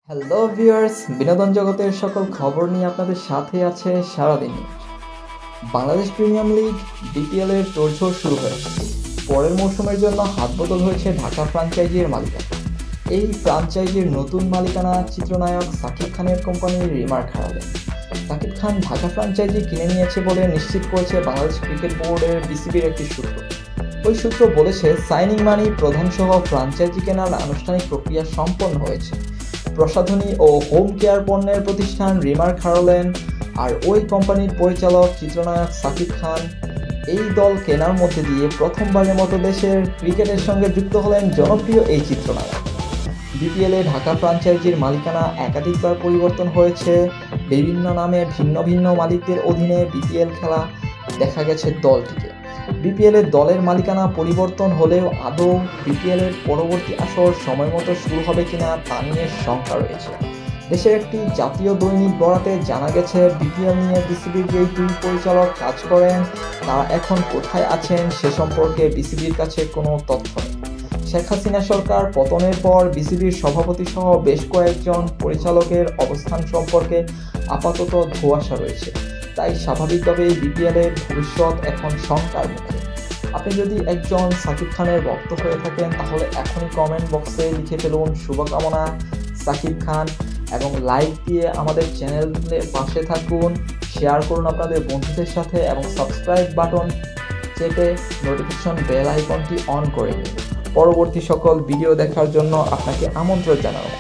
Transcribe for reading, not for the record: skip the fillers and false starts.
Hello viewers, বিনোদন জগতের সকল খবর নিয়ে আপনাদের সাথে আছে সারাদিন। বাংলাদেশ প্রিমিয়ার লিগ বিপিএল এর তোড়জোড় শুরু হয়েছে। পরের মৌসুমের জন্য হাতবদল হয়েছে ঢাকা ফ্র্যাঞ্চাইজির মালিকানা। এই ফ্র্যাঞ্চাইজির নতুন মালিকানা চিত্রনায়ক সাকিব খানের কোম্পানি রিমার্ক হারালেন। সাকিব খান ঢাকা ফ্র্যাঞ্চাইজি কিনে নিয়েছে বলে নিশ্চিত করেছে বাংলাদেশ ক্রিকেট বোর্ডের বিসিবির একটি সূত্র। ওই সূত্র বলেছে, সাইনিং মানি প্রধানসহ ফ্র্যাঞ্চাইজি কেনার আনুষ্ঠানিক প্রক্রিয়া সম্পন্ন হয়েছে। প্রসাধনী ও হোম কেয়ার পণ্যের প্রতিষ্ঠান রিমার্ক হারালেন আর ওই কোম্পানির পরিচালক চিত্রনায়ক সাকিব খান এই দল কেনার মধ্যে দিয়ে প্রথমবারের মতো দেশের ক্রিকেটের সঙ্গে যুক্ত হলেন জনপ্রিয় এই চিত্রনায়ক। বিপিএলে ঢাকা ফ্র্যাঞ্চাইজির মালিকানা একাধিকবার পরিবর্তন হয়েছে। বিভিন্ন নামে ভিন্ন ভিন্ন মালিকদের অধীনে বিপিএল খেলা দেখা গেছে দলটিকে। বিপিএলের দলের মালিকানা পরিবর্তন হলেও আদৌ বিপিএলের পরবর্তী আসর সময়মতো শুরু হবে কিনা তা নিয়ে শঙ্কা রয়েছে। দেশের একটি জাতীয় দৈনিক বরাতে জানা গেছে, বিপিএল নিয়ে বিসিবির যেই দুই পরিচালক কাজ করেন তারা এখন কোথায় আছেন সে সম্পর্কে বিসিবির কাছে কোনো তথ্য নেই। শেখ হাসিনা সরকার পতনের পর বিসিবির সভাপতি সহ বেশ কয়েকজন পরিচালকের অবস্থান সম্পর্কে আপাতত ধোঁয়াশা রয়েছে। তাই স্বাভাবিকভাবেই বিপিএলের ভবিষ্যৎ এখন শঙ্কার মুখে। আপনি যদি একজন সাকিব খানের ভক্ত হয়ে থাকেন তাহলে এখনই কমেন্ট বক্সে লিখে ফেলুন শুভকামনা সাকিব খান এবং লাইক দিয়ে আমাদের চ্যানেলের পাশে থাকুন, শেয়ার করুন আপনাদের বন্ধুদের সাথে এবং সাবস্ক্রাইব বাটন চেপে নোটিফিকেশন বেল আইকনটি অন করে নিন। পরবর্তী সকল ভিডিও দেখার জন্য আপনাকে আমন্ত্রণ জানাবো।